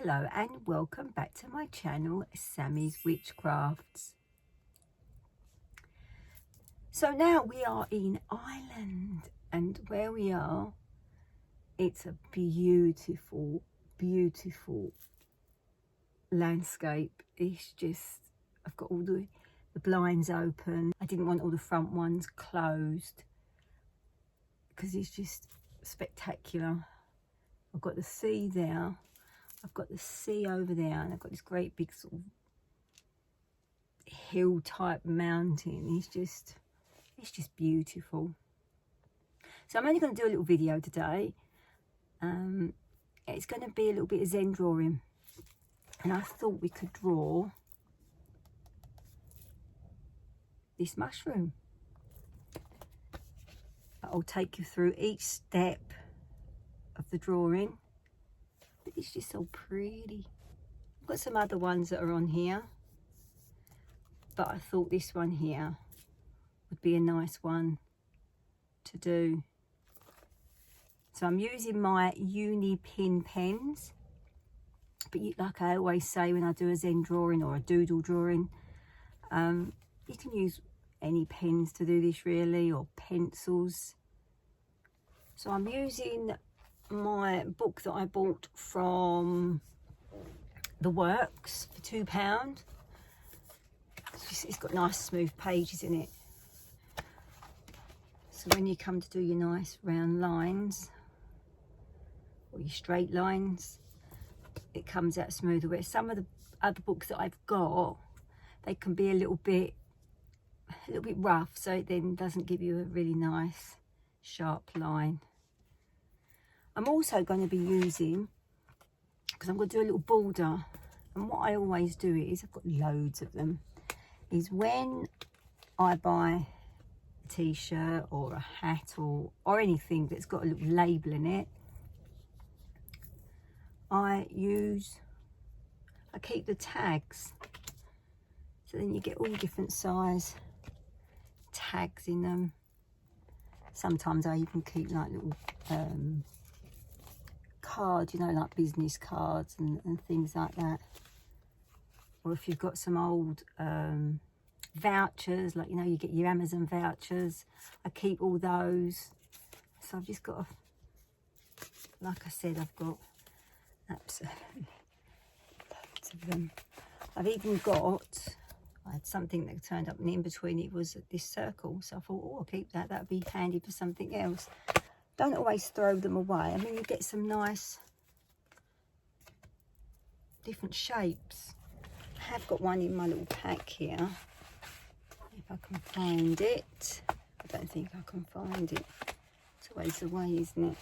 Hello and welcome back to my channel, Sammy's Witchcrafts. So now we are in Ireland, and where we are, it's a beautiful, beautiful landscape. It's just, I've got all the blinds open. I didn't want all the front ones closed because it's just spectacular. I've got the sea there. I've got the sea over there, and I've got this great big sort of hill type mountain. It's just beautiful. So I'm only going to do a little video today. It's going to be a little bit of zen drawing, and I thought we could draw this mushroom. I'll take you through each step of the drawing. But it's just so pretty. I've got some other ones that are on here, but I thought this one here would be a nice one to do. So I'm using my uni pin pens, but like I always say when I do a zen drawing or a doodle drawing, you can use any pens to do this really, or pencils. So I'm using my book that I bought from the Works for £2. It's got nice smooth pages in it, so when you come to do your nice round lines or your straight lines, it comes out smoother. Where some of the other books that I've got, they can be a little bit rough, so it then doesn't give you a really nice sharp line. I'm also going to be using, because I'm going to do a little border, and what I always do is, I've got loads of them, is when I buy a t-shirt or a hat or anything that's got a little label in it, I keep the tags, so then you get all different size tags in them. Sometimes I even keep like little cards, you know, like business cards and things like that. Or if you've got some old vouchers, like, you know, you get your Amazon vouchers, I keep all those. So I've just got like I said, I've got absolutely loads of them. I've even got, I had something that turned up, and in between it was this circle, so I thought, oh, I'll keep that, that'd be handy for something else. Don't always throw them away. I mean, you get some nice different shapes. I have got one in my little pack here, if I can find it. I don't think I can find it. It's always the way, isn't it?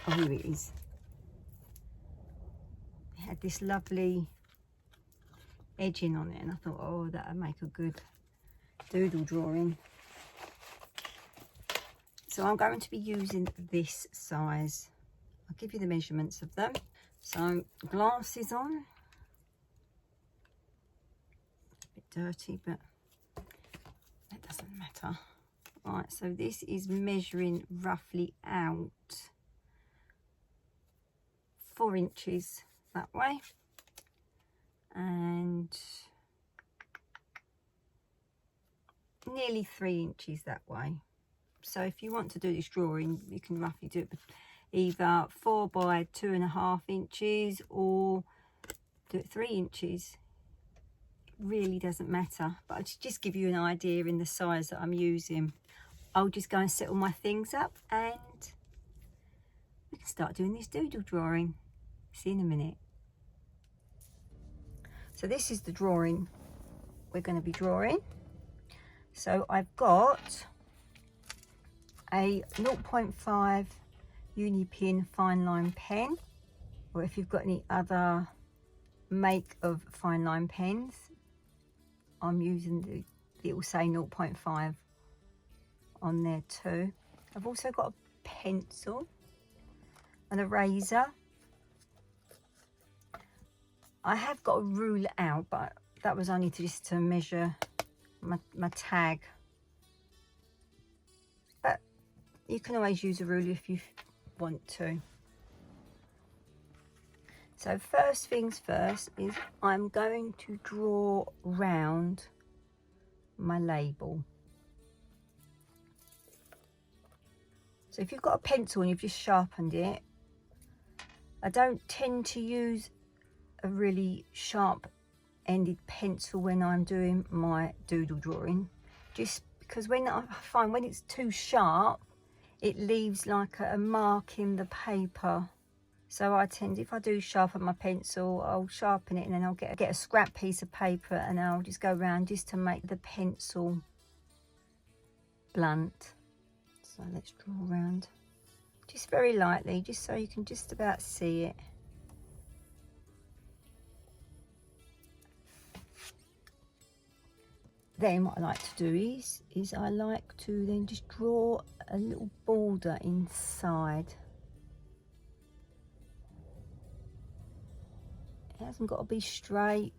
Oh, here it is. It had this lovely edging on it, and I thought, oh, that would make a good doodle drawing. So I'm going to be using this size. I'll give you the measurements of them. So glasses on. A bit dirty, but that doesn't matter. Right, so this is measuring roughly out 4 inches that way, and nearly 3 inches that way. So if you want to do this drawing, you can roughly do it either 4 by 2.5 inches or do it 3 inches. It really doesn't matter, but I'll just give you an idea in the size that I'm using. I'll just go and set all my things up, and we can start doing this doodle drawing. See you in a minute. So this is the drawing we're going to be drawing. So I've got a 0.5 uni pin fine line pen, or if you've got any other make of fine line pens, I'm using it will say 0.5 on there too. I've also got a pencil, an eraser. I have got a ruler out, but that was only just to measure my tag. You can always use a ruler if you want to. So first things first is I'm going to draw round my label. So if you've got a pencil and you've just sharpened it, I don't tend to use a really sharp ended pencil when I'm doing my doodle drawing, just because when I find when it's too sharp it leaves like a mark in the paper. So I tend, if I do sharpen my pencil, I'll sharpen it and then I'll get a scrap piece of paper and I'll just go around just to make the pencil blunt. So let's draw around just very lightly, just so you can just about see it. Then what I like to do is I like to then just draw a little border inside. It hasn't got to be straight.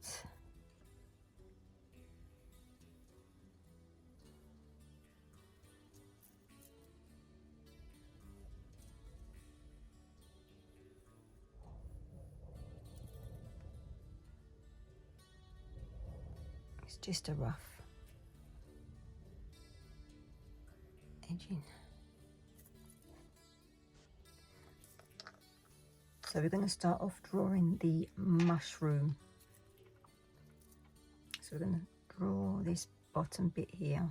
It's just a rough edging. So we're going to start off drawing the mushroom. So we're going to draw this bottom bit here.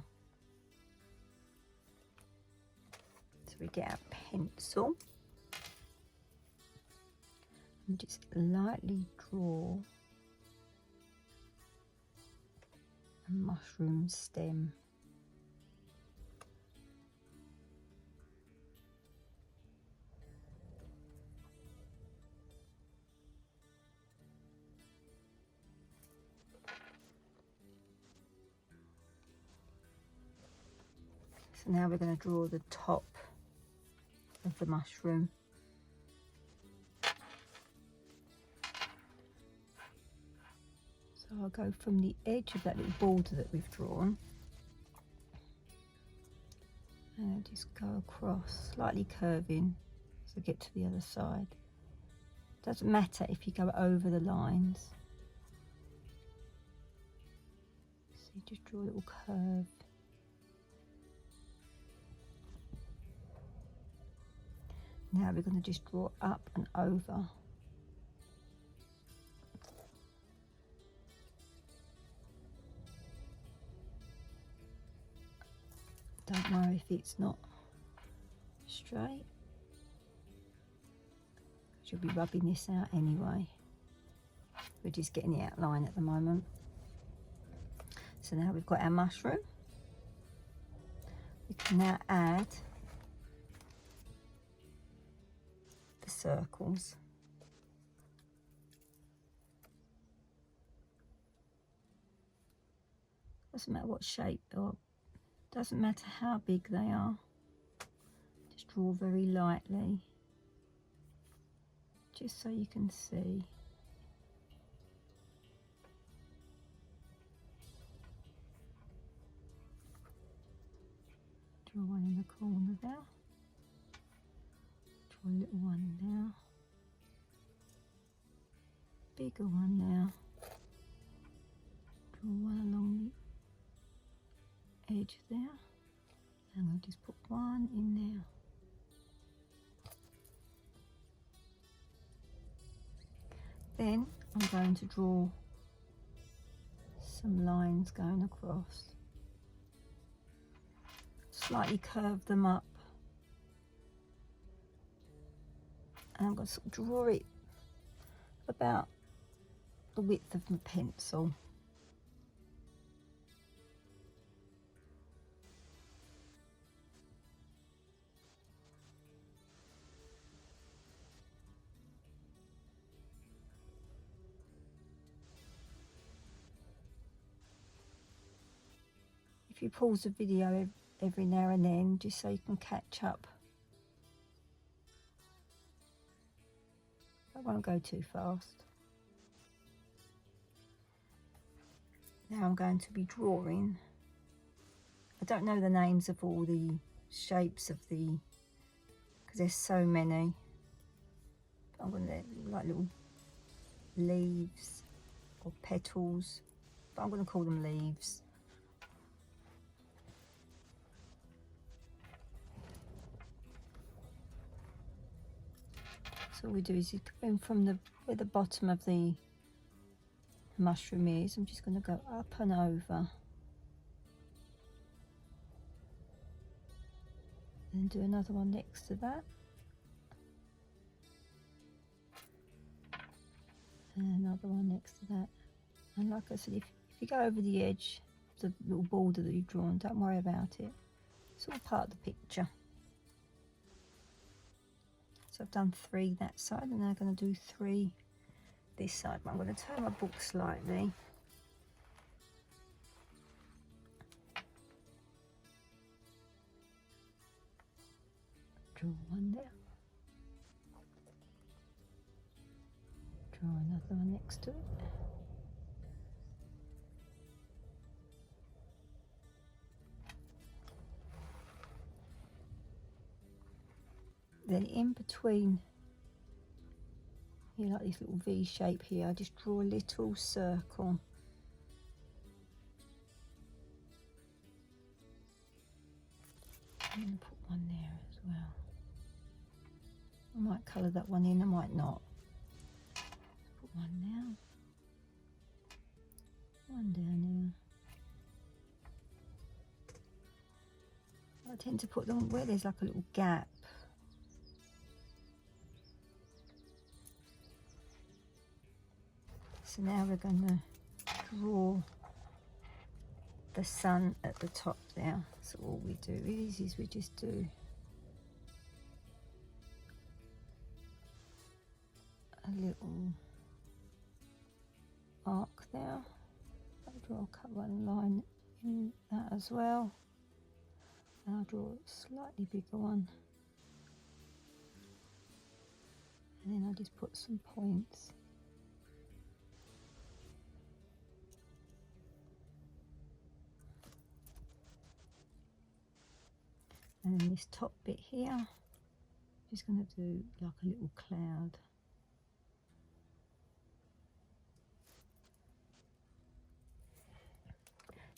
So we get our pencil and just lightly draw a mushroom stem. So now we're going to draw the top of the mushroom. So I'll go from the edge of that little border that we've drawn and I'll just go across, slightly curving, so get to the other side. Doesn't matter if you go over the lines. So you just draw a little curve. Now we're going to just draw up and over. Don't worry if it's not straight, you'll be rubbing this out anyway. We're just getting the outline at the moment. So now we've got our mushroom. We can now add the circles. Doesn't matter what shape, or doesn't matter how big they are. Just draw very lightly, just so you can see. Draw one in the corner there. Draw a little one now. Bigger one now. Draw one along the edge there. And I'll just put one in there. Then I'm going to draw some lines going across. Slightly curve them up. And I'm going to sort of draw it about the width of my pencil. If you pause the video every now and then, just so you can catch up. I won't go too fast. Now I'm going to be drawing. I don't know the names of all the shapes of the, because there's so many. But I'm going to like little leaves or petals, but I'm going to call them leaves. So all we do is you come in from where the bottom of the mushroom is. I'm just going to go up and over, and do another one next to that, and another one next to that. And like I said, if you go over the edge, the little border that you've drawn, don't worry about it. It's all part of the picture. So I've done 3 that side, and now I'm going to do 3 this side. But I'm going to turn my book slightly. Draw one there. Draw another one next to it. Then in between here, like this little V shape here, I just draw a little circle. I'm going to put one there as well. I might colour that one in, I might not. Put one down. One down here. I tend to put them where there's like a little gap. So now we're going to draw the sun at the top there. So all we do is we just do a little arc there. I'll cut one line in that as well. And I'll draw a slightly bigger one. And then I'll just put some points. And then this top bit here, I'm just going to do like a little cloud.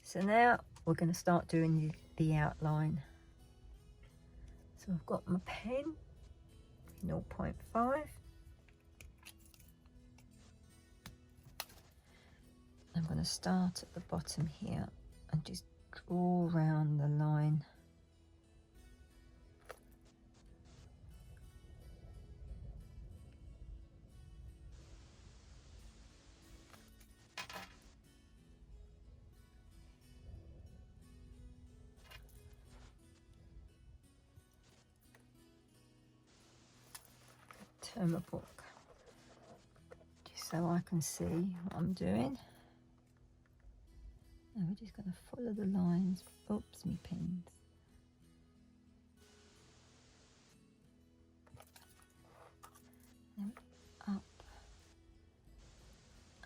So now we're going to start doing the outline. So I've got my pen, 0.5. I'm going to start at the bottom here and just draw around the line. Turn my book just so I can see what I'm doing. And we're just going to follow the lines. Oops, me pens. Then up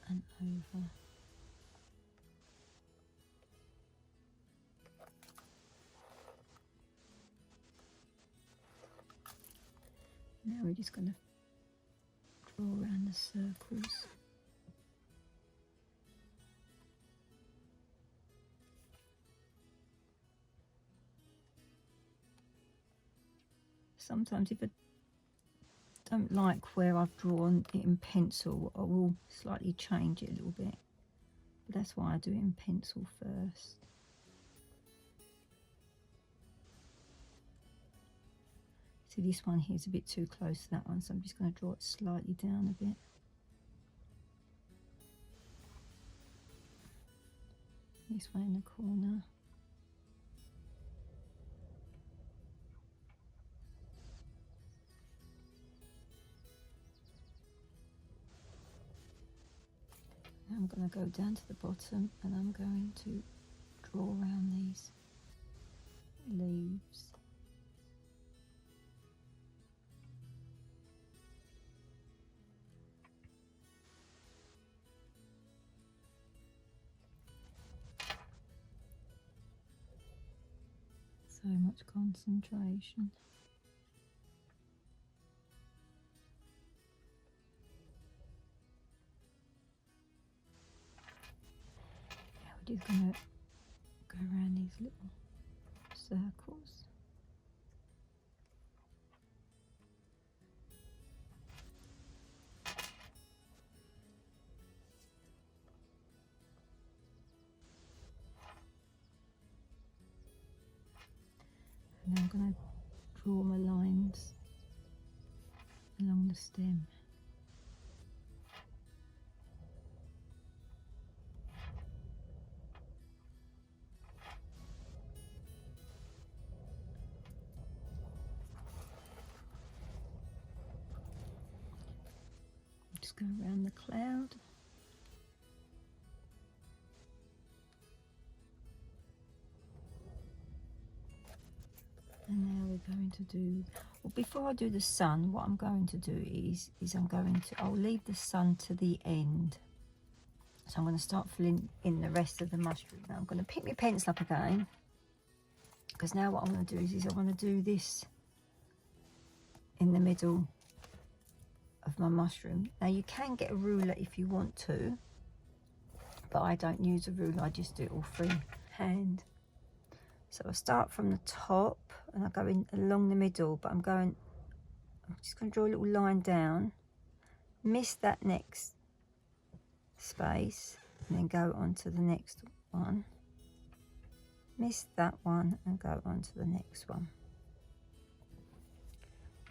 and over. Now we're just going to draw around the circles. Sometimes if I don't like where I've drawn it in pencil, I will slightly change it a little bit. But that's why I do it in pencil first. See, this one here is a bit too close to that one, so I'm just going to draw it slightly down a bit. This one in the corner. Now I'm going to go down to the bottom and I'm going to draw around these leaves. So much concentration. just going to go around these little circles. And I'm going to draw my lines along the stem. Just go around the cloud. And now we're going to do, well, before I do the sun, what I'm going to do is I'll leave the sun to the end. So I'm going to start filling in the rest of the mushroom. Now I'm going to pick my pencil up again, because now what I'm going to do is I want to do this in the middle of my mushroom. Now you can get a ruler if you want to, but I don't use a ruler, I just do it all freehand. So I start from the top and I go in along the middle, but I'm just going to draw a little line down, miss that next space, and then go on to the next one, miss that one and go on to the next one.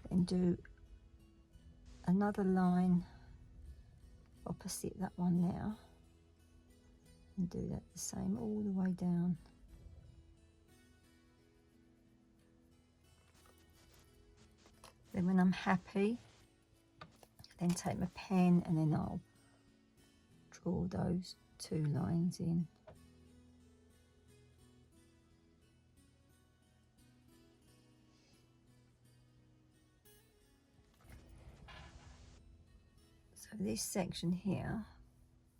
Then do another line opposite that one there, and do that the same all the way down. Then when I'm happy, then take my pen and then I'll draw those two lines in. So this section here,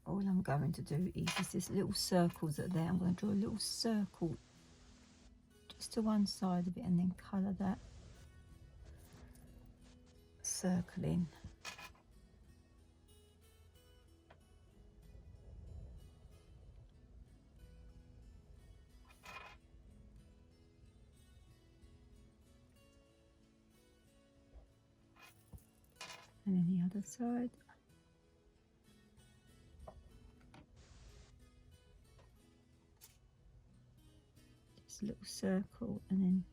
all I'm going to do is just little circles that are there. I'm going to draw a little circle just to one side of it and then colour that circle in. And then the other side. Just a little circle and then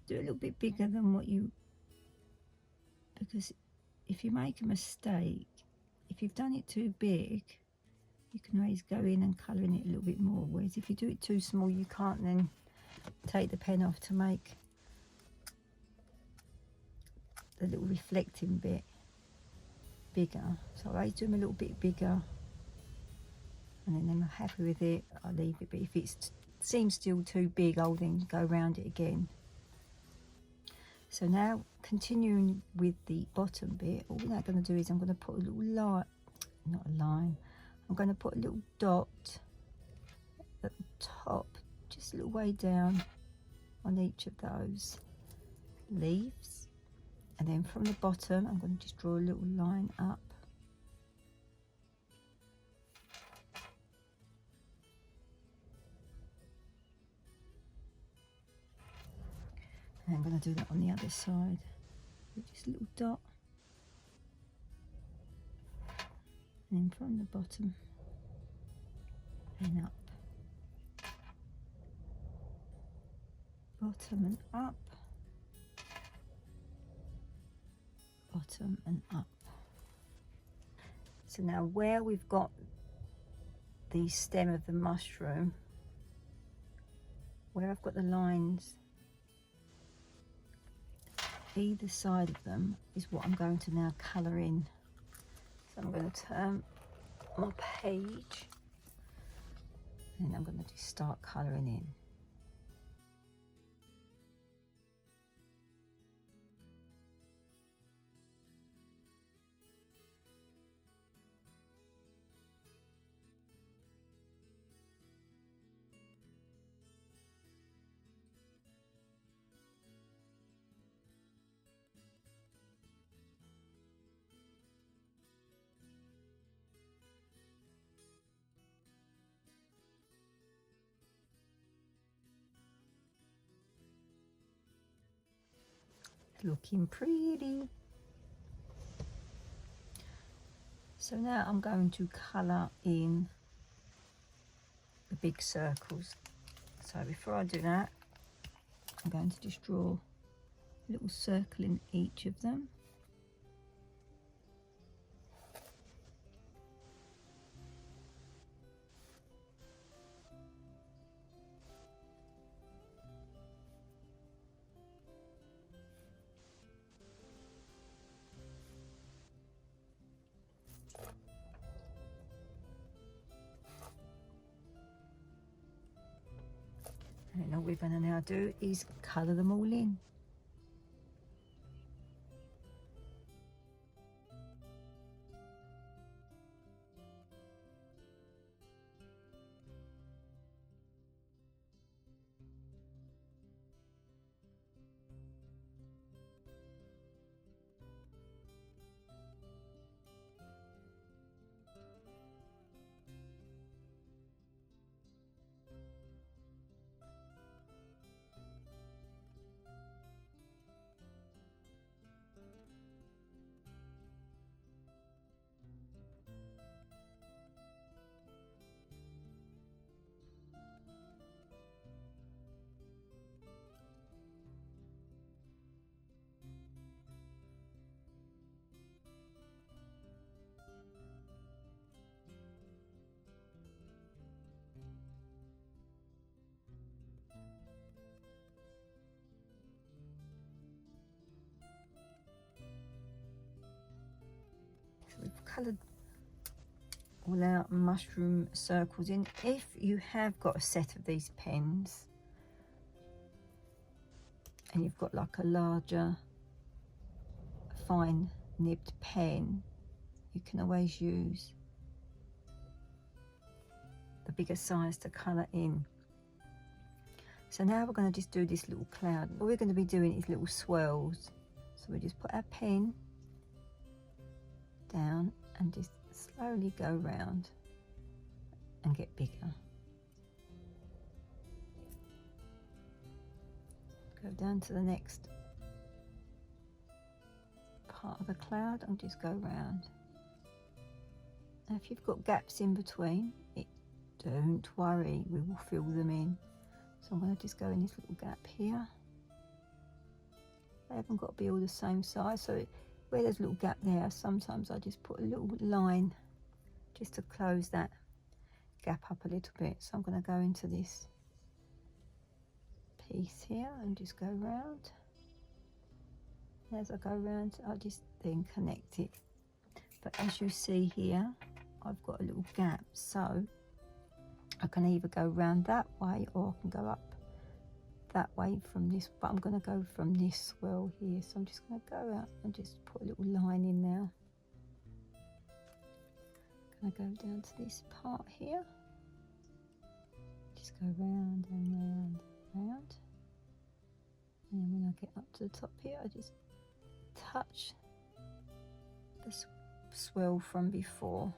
do a little bit bigger than what you, because if you make a mistake, if you've done it too big, you can always go in and colour in it a little bit more, whereas if you do it too small, you can't then take the pen off to make the little reflecting bit bigger. So I always do them a little bit bigger, and then I'm happy with it, I'll leave it. But if it seems still too big, I'll then go around it again. So now continuing with the bottom bit, all I'm going to do is I'm going to put a little line, not a line, I'm going to put a little dot at the top, just a little way down on each of those leaves. And then from the bottom, I'm going to just draw a little line up. And I'm going to do that on the other side. Just a little dot. And then from the bottom and up. Bottom and up. Bottom and up. So now where we've got the stem of the mushroom, where I've got the lines either side of them is what I'm going to now colour in. So I'm going to turn my page and I'm going to just start colouring in. looking pretty. So now I'm going to colour in the big circles. So before I do that, I'm going to just draw a little circle in each of them. And then all we're going to now do is colour them all in. So we've coloured all our mushroom circles in. If you have got a set of these pens and you've got like a larger fine nibbed pen, you can always use the bigger size to colour in. So now we're going to just do this little cloud. All we're going to be doing is little swirls. So we just put our pen down and just slowly go round and get bigger. Go down to the next part of the cloud and just go round. Now if you've got gaps in between, don't worry, we will fill them in. So I'm going to just go in this little gap here. They haven't got to be all the same size, so where there's a little gap there, sometimes I just put a little line just to close that gap up a little bit. So I'm going to go into this piece here and just go round. And as I go round, I'll just then connect it. But as you see here, I've got a little gap, so I can either go round that way or I can go up that way from this, but I'm going to go from this swirl here. So I'm just going to go out and just put a little line in now. Going to go down to this part here. Just go round and round and round. And then when I get up to the top here, I just touch the swirl from before.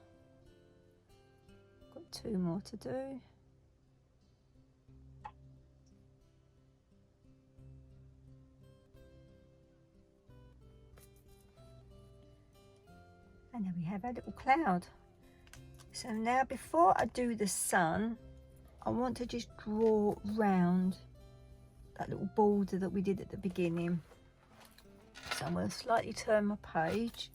Got 2 more to do. And then we have our little cloud. So now before I do the sun, I want to just draw round that little border that we did at the beginning. So I'm going to slightly turn my page.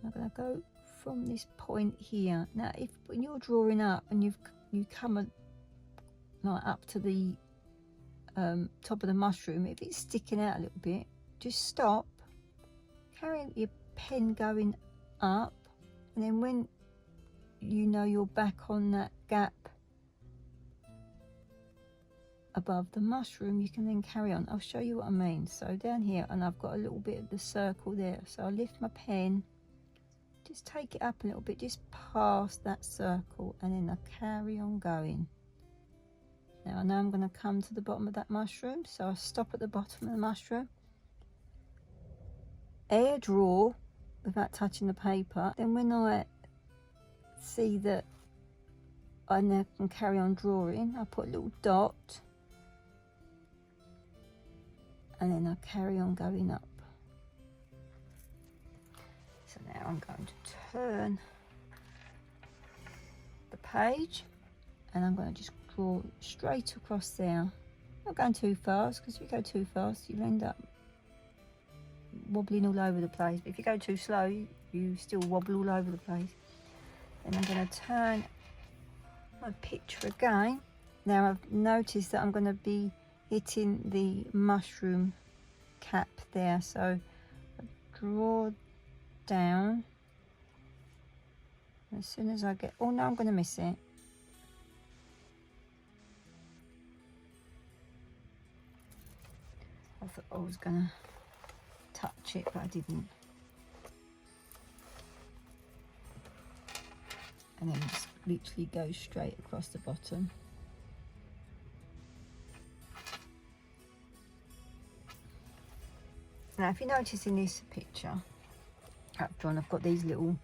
I'm going to go from this point here. Now if when you're drawing up and you come like up to the top of the mushroom, if it's sticking out a little bit, just stop, carry your pen going up, and then when you know you're back on that gap above the mushroom, you can then carry on. I'll show you what I mean. So down here, and I've got a little bit of the circle there, so I lift my pen, just take it up a little bit, just past that circle, and then I carry on going. Now I know I'm going to come to the bottom of that mushroom, so I stop at the bottom of the mushroom, air draw without touching the paper. Then when I see that I now can carry on drawing, I put a little dot, and then I carry on going up. So now I'm going to turn the page, and I'm going to just draw straight across there. Not going too fast, because if you go too fast you'll end up wobbling all over the place, but if you go too slow you still wobble all over the place. Then I'm going to turn my picture again. Now I've noticed that I'm going to be hitting the mushroom cap there, so I draw down. As soon as I get, oh no, I'm going to miss it. I thought I was going to touch it, but I didn't. And then just literally go straight across the bottom. Now if you notice in this picture I've drawn, I've got these little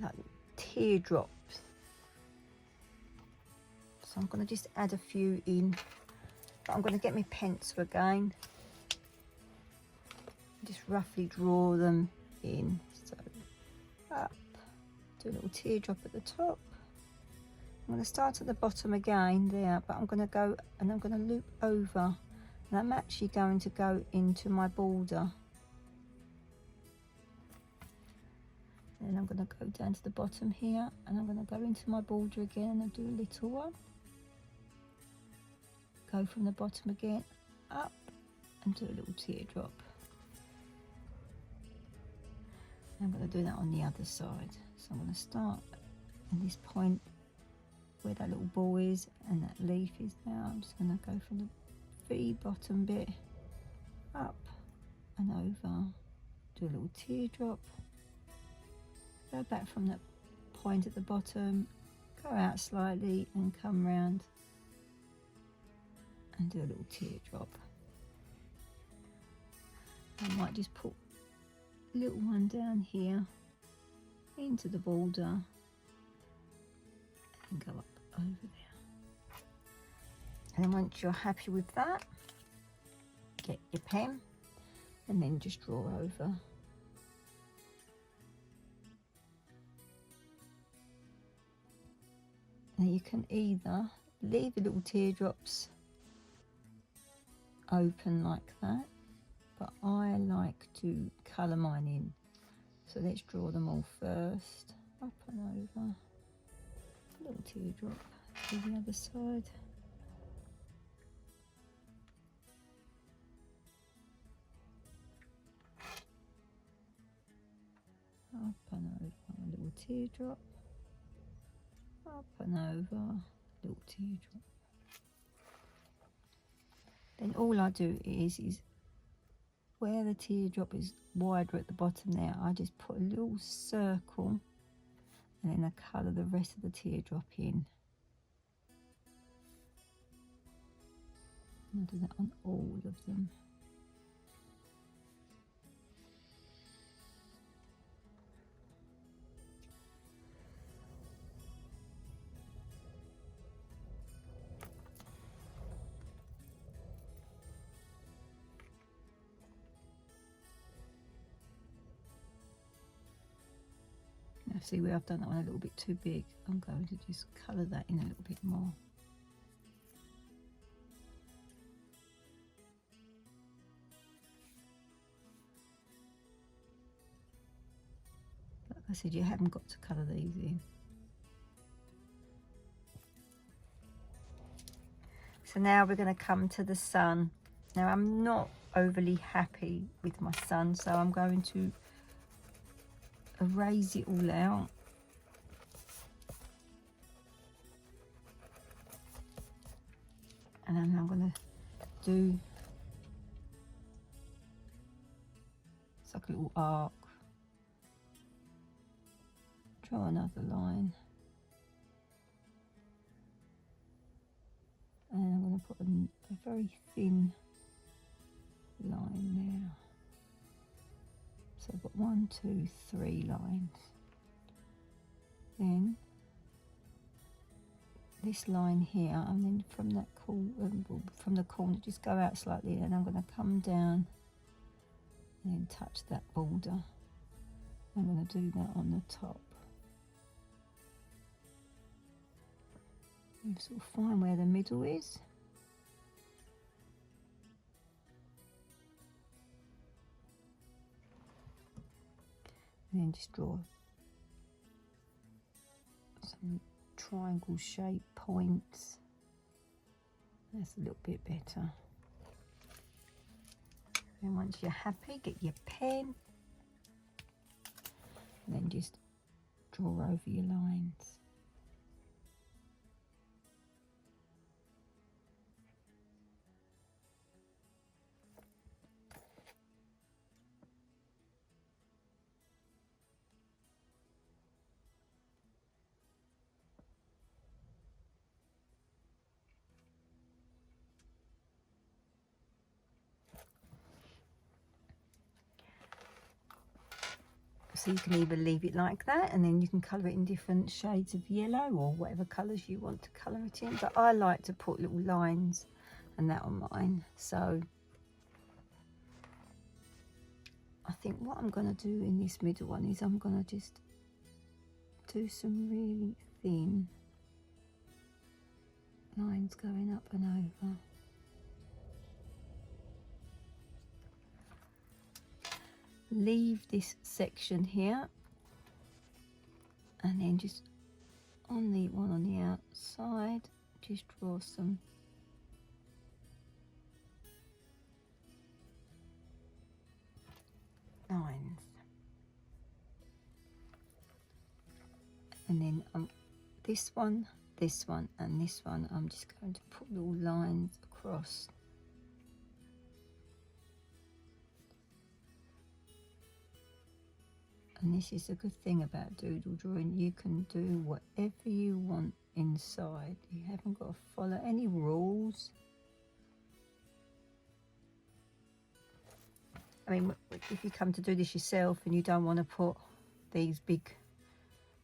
like teardrops, so I'm going to just add a few in, but I'm going to get my pencil again, just roughly draw them in. So up, do a little teardrop at the top. I'm going to start at the bottom again there, but I'm going to go and I'm going to loop over, and I'm actually going to go into my border. Then I'm going to go down to the bottom here, and I'm going to go into my border again, and I'll do a little one. Go from the bottom again, up, and do a little teardrop. I'm going to do that on the other side. So I'm going to start at this point where that little ball is and that leaf is now. I'm just going to go from the very bottom bit up and over, do a little teardrop, go back from that point at the bottom, go out slightly and come round and do a little teardrop. I might just put a little one down here into the border and go up over there. And then once you're happy with that, get your pen and then just draw over. Now you can either leave the little teardrops open like that, but I like to colour mine in. So let's draw them all first. Up and over. A little teardrop to the other side. Up and over, a little teardrop. Up and over, little teardrop. Then all I do is where the teardrop is wider at the bottom there, I just put a little circle and then I colour the rest of the teardrop in. And I'll do that on all of them. Now see where I've done that one a little bit too big, I'm going to just colour that in a little bit more. Like I said, you haven't got to colour these in. So now we're going to come to the sun. Now I'm not overly happy with my sun, so I'm going to erase it all out. And then I'm going to do, it's like a little arc. Draw another line. And I'm going to put a very thin line there. So I've got 1, 2, 3 lines. Then this line here, and then from that from the corner just go out slightly, and I'm going to come down and then touch that border. I'm going to do that on the top. You sort of find where the middle is. And then just draw some triangle shape points. That's a little bit better. And once you're happy, get your pen and then just draw over your lines. So you can either leave it like that, and then you can colour it in different shades of yellow or whatever colours you want to colour it in. But I like to put little lines and that on mine. So I think what I'm going to do in this middle one is I'm going to just do some really thin lines going up and over. Leave this section here, and then just on the one on the outside just draw some lines, and then this one, and this one I'm just going to put little lines across. And this is a good thing about doodle drawing. You can do whatever you want inside. You haven't got to follow any rules. I mean, if you come to do this yourself and you don't want to put these big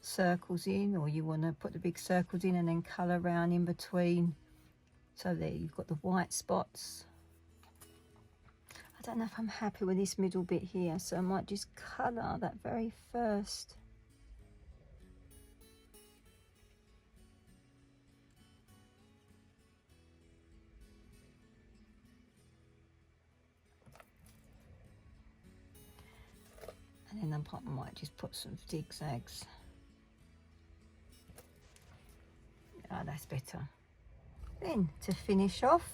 circles in, or you want to put the big circles in and then colour around in between, so there you've got the white spots. I don't know if I'm happy with this middle bit here, so I might just colour that very first. And then I might just put some zigzags. Oh, that's better. Then to finish off,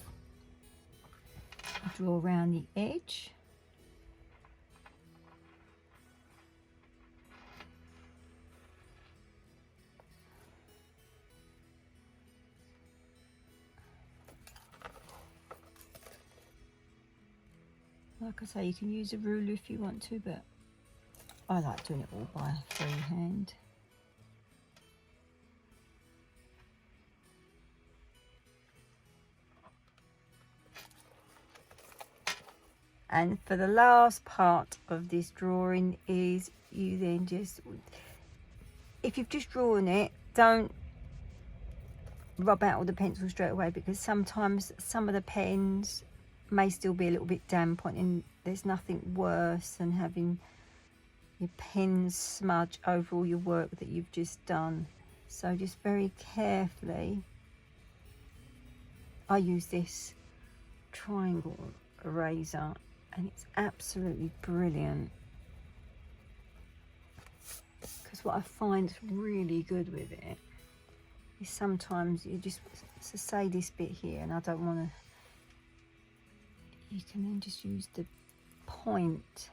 draw around the edge. Like I say, you can use a ruler if you want to, but I like doing it all by freehand. And for the last part of this drawing is you then just, if you've just drawn it, don't rub out all the pencils straight away, because sometimes some of the pens may still be a little bit damp on, and there's nothing worse than having your pens smudge over all your work that you've just done. So just very carefully, I use this triangle eraser, and it's absolutely brilliant, because what I find is really good with it is sometimes you just, so say this bit here and I don't want to, you can then just use the point,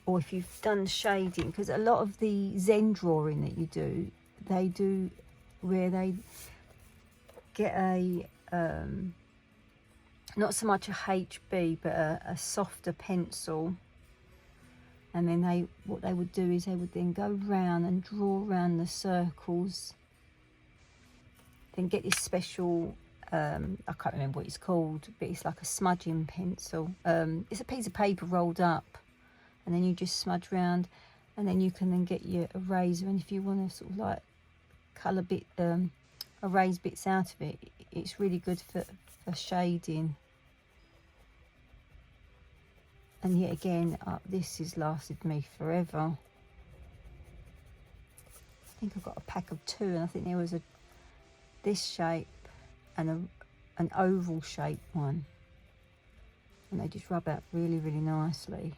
or if you've done shading, because a lot of the Zen drawing that you do, they do where they get a not so much a HB, but a softer pencil, and then what they would do is they would then go round and draw around the circles, then get this special I can't remember what it's called, but it's like a smudging pencil. It's a piece of paper rolled up, and then you just smudge round, and then you can then get your eraser, and if you want to sort of like colour bit erase bits out of it. It's really good for shading. And yet again, this has lasted me forever. I think I've got a pack of 2, and I think there was this shape and an oval shape one, and they just rub out really, really nicely.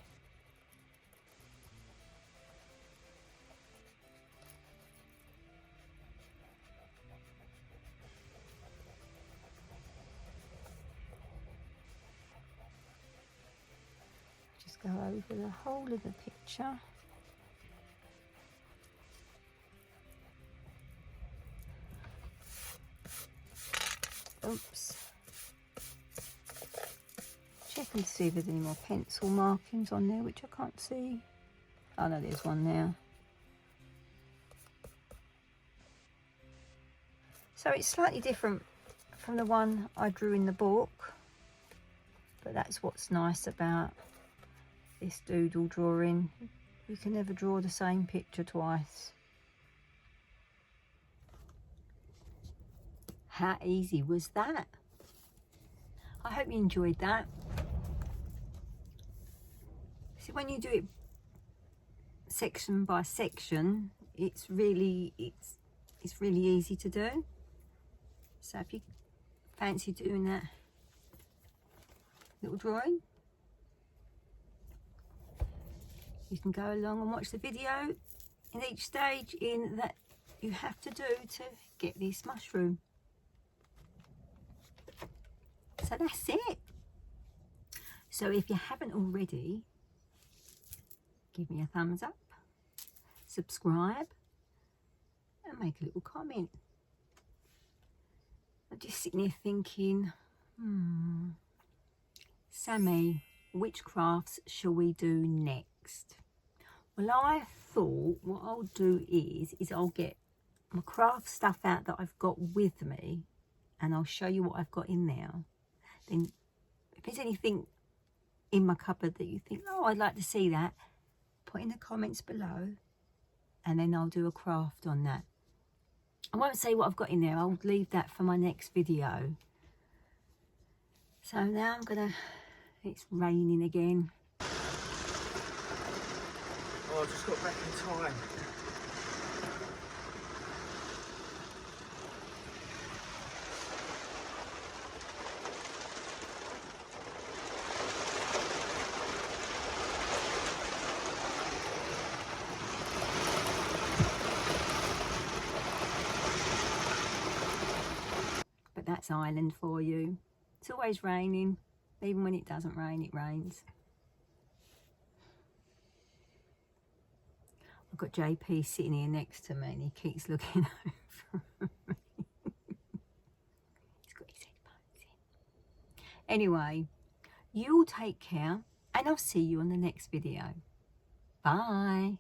Just go over the whole of the picture. Oops. Check and see if there's any more pencil markings on there, which I can't see. Oh no, there's one there. So it's slightly different from the one I drew in the book, but that's what's nice about this doodle drawing. You can never draw the same picture twice. How easy was that? I hope you enjoyed that. See, when you do it section by section, it's really easy to do. So if you fancy doing that little drawing, you can go along and watch the video in each stage in that you have to do to get this mushroom. So that's it. So if you haven't already, give me a thumbs up, subscribe, and make a little comment. I'm just sitting here thinking, Sammy, which crafts shall we do next? Well, I thought what I'll do is I'll get my craft stuff out that I've got with me, and I'll show you what I've got in there. Then if there's anything in my cupboard that you think, oh, I'd like to see that, put in the comments below, and then I'll do a craft on that. I won't say what I've got in there, I'll leave that for my next video. So now I'm gonna, it's raining again. Oh, I just got back in time. That's Ireland for you. It's always raining. Even when it doesn't rain, it rains. I've got JP sitting here next to me and he keeps looking over me. He's got his headphones in. Anyway, you all take care and I'll see you on the next video. Bye.